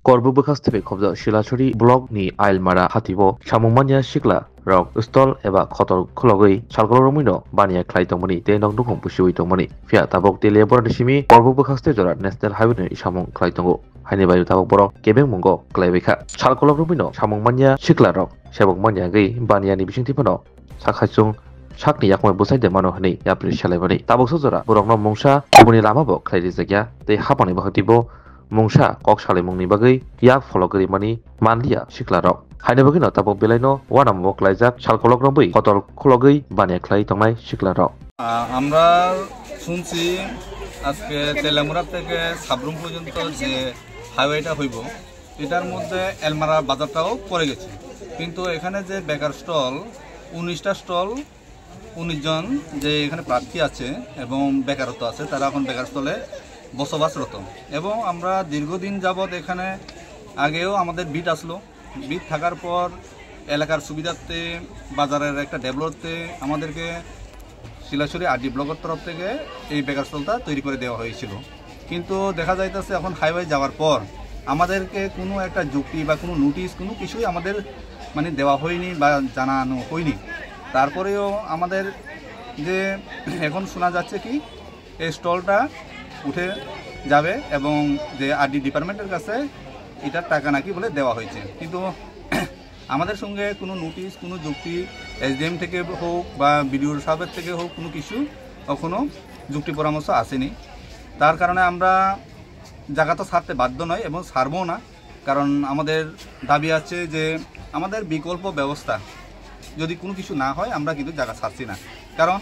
Korbu-Bukhastepe khobja Shilachuri blog ni Ailmara hatibo Samungmanya Shikla rok stol eba khotor khologoi salgoloromino bania khlai tongmani te nong dukhong pusiwi tongmani fia tabok tele boradisimi Korbu-Bukhaste jora national highway ni samung khlai tongo haini bayu tabok borok kebeng mungo klaibekha salgoloromino Samungmanya Shikla rok sebokmanya gei bania ni bisingtipano sakhachung sakni yakmai busai de mano hani yapri shalebani tabok sojora borokno mungsa kubuni lamabo khlairi jagya te hapani bahatibo mungsa kok salimungni bagai yak fologri mani manlia siklarok haine bagino tabok belaino wanambo klaijak salkolok robui kotol khulogoi bania khlai tongnai siklarok আমরা শুনছি আজকে তেলামুড়া থেকে সাবরুম পর্যন্ত যে হাইওয়েটা হইব এটার মধ্যে এলমারা বাজারটাও পড়ে গেছে কিন্তু এখানে যে বেকার স্টল 19টা স্টল 19 জন যে এখানে প্রার্থী আছে এবং বেকারত্ব আছে তারা এখন বেকার স্টলে বসবাসরত এবং আমরা দীর্ঘদিন যাবত এখানে আগেও আমাদের বিট আসলো বিট থাকার পর এলাকার সুবিধার্থে বাজারের একটা ডেভেলপতে আমাদেরকে শিলাছড়ি আরডি ব্লকের তরফ থেকে এই বেকার স্টলটা তৈরি করে দেওয়া হয়েছিল কিন্তু দেখা যাইতেছে এখন হাইওয়ে যাওয়ার পর আমাদেরকে কোনো একটা যুক্তি বা কোনো নোটিশ কোনো কিছুই আমাদের মানে দেওয়া হয়নি বা জানানো হয়নি তারপরেও আমাদের যে এখন শোনা যাচ্ছে কি এই স্টলটা উঠে যাবে এবং যে আরডি ডিপার্টমেন্টের কাছে এটার টাকা নাকি বলে দেওয়া হয়েছে কিন্তু আমাদের সঙ্গে কোনো নোটিশ কোনো যুক্তি এসডিএম থেকে হোক বা বিডিও সাহেবের থেকে হোক কোনো কিছু কখনো যুক্তি পরামর্শ আসেনি তার কারণে আমরা জায়গা তো ছাড়তে বাধ্য নয় এবং ছাড়বো না কারণ আমাদের দাবি আছে যে আমাদের বিকল্প ব্যবস্থা যদি কোনো কিছু না হয় আমরা কিন্তু জায়গা ছাড়ছি না কারণ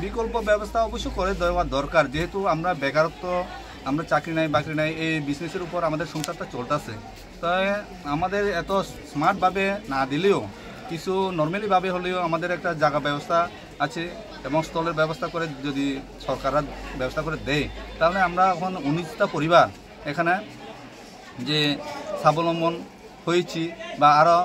বিকল্প ব্যবস্থা অবশ্য করে দেওয়া দরকার যেহেতু আমরা বেকারত্ব আমরা চাকরি নাই বাকরি নাই এই বিজনেসের উপর আমাদের সংসারটা চলতেছে তাই আমাদের এত স্মার্টভাবে না দিলেও কিছু নর্মালিভাবে হলেও আমাদের একটা জায়গা ব্যবস্থা আছে এবং স্থলের ব্যবস্থা করে যদি সরকাররা ব্যবস্থা করে দেয় তাহলে আমরা এখন 19টা পরিবার এখানে যে স্বাবলম্বন হয়েছি বা আরও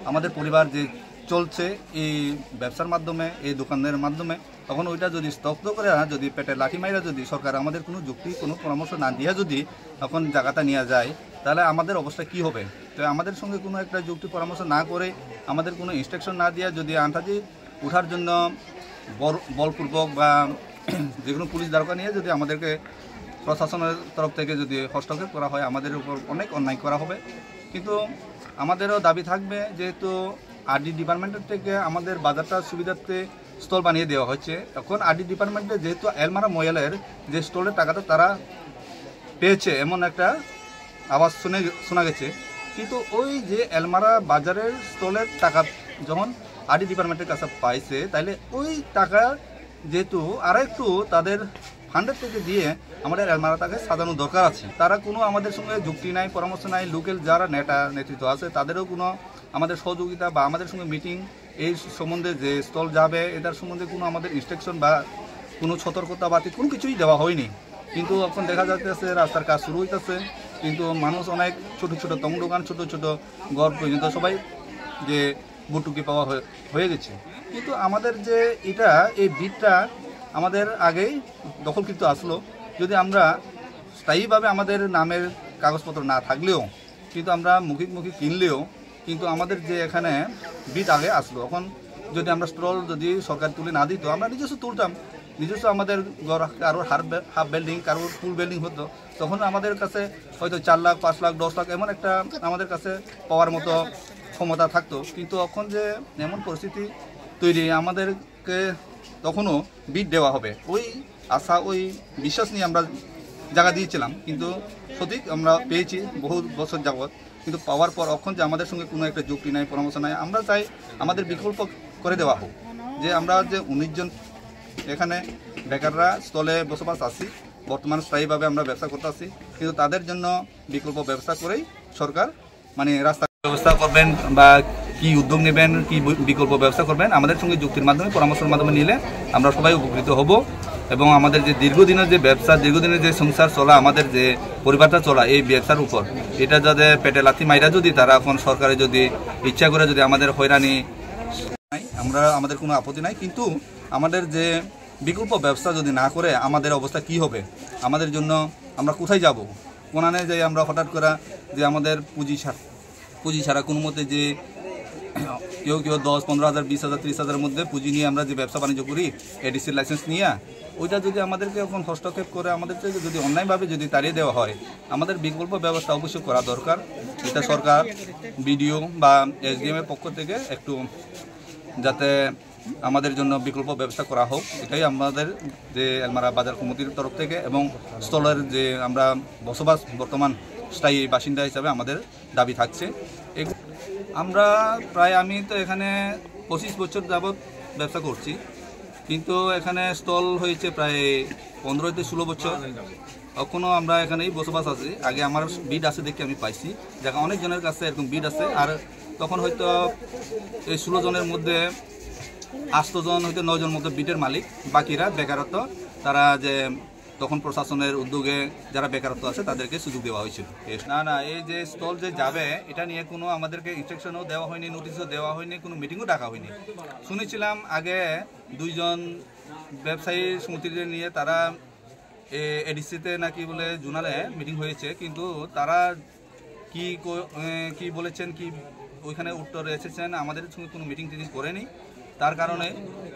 আমাদের পরিবার যে চলছে এই ব্যবসার মাধ্যমে এই দোকানের মাধ্যমে তখন ওইটা যদি স্তব্ধ করে যদি পেটে লাঠি মাইরা যদি সরকার আমাদের কোনো যুক্তি কোনো পরামর্শ না দিয়ে যদি তখন জায়গাটা নিয়ে যায় তাহলে আমাদের অবস্থা কি হবে তো আমাদের সঙ্গে কোনো একটা যুক্তি পরামর্শ না করে আমাদের কোনো ইনস্ট্রাকশন না দিয়ে যদি আন্তাজি ওঠার জন্য বলপূর্বক বা যে কোনো পুলিশ দ্বারকা নিয়ে যদি আমাদেরকে প্রশাসনের তরফ থেকে যদি হস্তক্ষেপ করা হয় আমাদের উপর অনেক অন্যায় করা হবে কিন্তু আমাদেরও দাবি থাকবে যেহেতু আরডি ডিপার্টমেন্টের থেকে আমাদের বাজারটার সুবিধার্থে স্টল বানিয়ে দেওয়া হচ্ছে এখন আরডি ডিপার্টমেন্টে যেহেতু এলমারা ময়ালের যে স্টলের টাকাটা তারা পেয়েছে এমন একটা আওয়াজ শোনা গেছে কিন্তু ওই যে এলমারা বাজারের স্টলের টাকা যখন আরডি ডিপার্টমেন্টের কাছে পাইছে তাহলে ওই টাকা যেহেতু আর একটু তাদের ফান্ডের থেকে দিয়ে আমাদের এলমারাটাকে সাজানো দরকার আছে তারা কোনো আমাদের সঙ্গে যুক্তি নাই পরামর্শ নাই লোকাল যারা নেতৃত্ব আছে তাদেরও কোনো আমাদের সহযোগিতা বা আমাদের সঙ্গে মিটিং এই সম্বন্ধে যে স্টল যাবে এটার সম্বন্ধে কোনো আমাদের ইনস্ট্রাকশন বা কোনো সতর্কতা বাতি কোনো কিছুই দেওয়া হয়নি কিন্তু এখন দেখা যাচ্ছে রাস্তার কাজ শুরু হইতেছে কিন্তু মানুষ অনেক ছোটো ছোটো তং দোকান ছোটো ছোটো ঘর পর্যন্ত সবাই যে বুটুকি পাওয়া হয়ে গেছে কিন্তু আমাদের যে এটা এই বিটটা আমাদের আগেই দখলকৃত আসলো যদি আমরা স্থায়ীভাবে আমাদের নামের কাগজপত্র না থাকলেও কিন্তু আমরা মুখিক কিনলেও কিন্তু আমাদের যে এখানে বিট আগে আসলো এখন যদি আমরা স্টল যদি সরকার তুলে না দিত আমরা নিজস্ব তুলতাম নিজস্ব আমাদের কারোর হাফ বিল্ডিং কারোর ফুল বিল্ডিং হতো তখন আমাদের কাছে হয়তো 4 লাখ 5 লাখ 10 লাখ এমন একটা আমাদের কাছে পাওয়ার মতো ক্ষমতা থাকতো কিন্তু এখন যে এমন পরিস্থিতি তৈরি আমাদেরকে তখনও বিট দেওয়া হবে ওই আশা ওই বিশ্বাস নিয়ে আমরা জায়গা দিয়েছিলাম কিন্তু সঠিক আমরা পেয়েছি বহু বছর যাবৎ কিন্তু পাওয়ার পর এখন যে আমাদের সঙ্গে কোনো একটা যুক্তি নাই পরামর্শ নাই আমরা চাই আমাদের বিকল্প করে দেওয়া হোক যে আমরা যে 19 জন এখানে বেকাররা স্থলে বসবাস আছি বর্তমান স্থায়ীভাবে আমরা ব্যবসা করতে আসি কিন্তু তাদের জন্য বিকল্প ব্যবস্থা করেই সরকার মানে রাস্তা ব্যবস্থা করবেন বা কি উদ্যোগ নেবেন কি বিকল্প ব্যবস্থা করবেন আমাদের সঙ্গে যুক্তির মাধ্যমে পরামর্শের মাধ্যমে নিলে আমরা সবাই উপকৃত হব এবং আমাদের যে দীর্ঘদিনের যে ব্যবসা দীর্ঘদিনের যে সংসার চলা আমাদের যে পরিবারটা চলা এই ব্যবসার উপর এটা যাতে পেটে লাথি মাইরা যদি তারা এখন সরকারে যদি ইচ্ছা করে যদি আমাদের হয়রানি আমরা আমাদের কোনো আপত্তি নাই কিন্তু আমাদের যে বিকল্প ব্যবস্থা যদি না করে আমাদের অবস্থা কি হবে আমাদের জন্য আমরা কোথায় যাব কোনানে যাই আমরা হঠাৎ করে যে আমাদের পুঁজি ছাড়া কোনো মতে যে কেউ 10-15,000 20,000 30,000 মধ্যে পুঁজি নিয়ে আমরা যে ব্যবসা বাণিজ্য করি এডিসির লাইসেন্স নিয়ে, ওইটা যদি আমাদেরকে এখন হস্তক্ষেপ করে আমাদেরকে যদি অন্যায়ভাবে যদি তাড়িয়ে দেওয়া হয়, আমাদের বিকল্প ব্যবস্থা অবশ্যই করা দরকার। এটা সরকার, বিডিও বা এসডিএম এর পক্ষ থেকে একটু যাতে আমাদের জন্য বিকল্প ব্যবস্থা করা হোক, এটাই আমাদের যে এলমারা বাজার কমিটির তরফ থেকে এবং স্থলের যে আমরা বসবাস বর্তমান স্থায়ী বাসিন্দা হিসাবে আমাদের দাবি থাকছে। আমরা আমি তো এখানে 25 বছর যাবৎ ব্যবসা করছি, কিন্তু এখানে স্টল হয়েছে প্রায় 15-16 বছর। এখনও আমরা এখানেই বসবাস আছি। আগে আমার বিড আছে দেখে আমি পাইছি, দেখা অনেকজনের কাছে এরকম বিড আছে। আর তখন হয়তো এই 16 জনের মধ্যে 8 জন হয়তো 9 জন মতো বিডের মালিক, বাকিরা বেকারত্ব। তারা যে তখন প্রশাসনের উদ্যোগে যারা বেকারত্ব আছে তাদেরকে সুযোগ দেওয়া হয়েছিল। না এই যে স্টল যে যাবে এটা নিয়ে কোনো আমাদেরকে ইনস্ট্রাকশনও দেওয়া হয়নি, নোটিশও দেওয়া হয়নি, কোনো মিটিংও ডাকা হয়নি। শুনেছিলাম আগে 2 জন ব্যবসায়ী সমিতিদের নিয়ে তারা এডিসিতে নাকি বলে জোনালে মিটিং হয়েছে, কিন্তু তারা কি বলেছেন, কি ওইখানে উত্তর এসেছেন, আমাদের সঙ্গে কোনো মিটিং টিটিং করেনি। তার কারণে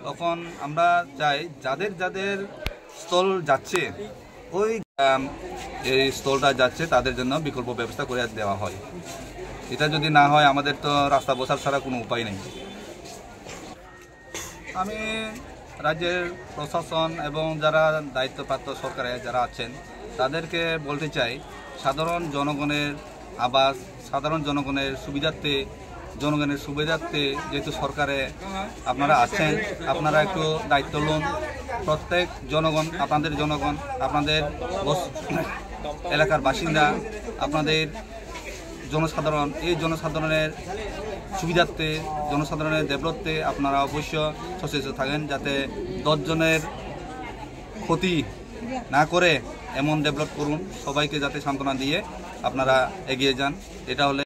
তখন আমরা চাই যাদের স্টল যাচ্ছে, ওই এই স্টলটা যাচ্ছে তাদের জন্য বিকল্প ব্যবস্থা করে দেওয়া হয়। এটা যদি না হয় আমাদের তো রাস্তা বসার ছাড়া কোনো উপায় নেই। আমি রাজ্যের প্রশাসন এবং যারা দায়িত্বপ্রাপ্ত সরকারে যারা আছেন তাদেরকে বলতে চাই, সাধারণ জনগণের আবাস, সাধারণ জনগণের সুবিধার্থে যেহেতু সরকারে আপনারা আছেন, আপনারা একটু দায়িত্ব লন। প্রত্যেক জনগণ, আপনাদের এলাকার বাসিন্দা, আপনাদের জনসাধারণ, এই জনসাধারণের সুবিধার্থে, জনসাধারণের ডেভেলপতে আপনারা অবশ্য সচেতন থাকেন, যাতে 10 জনের ক্ষতি না করে এমন ডেভেলপ করুন। সবাইকে যাতে সান্ত্বনা দিয়ে আপনারা এগিয়ে যান। এটা হলে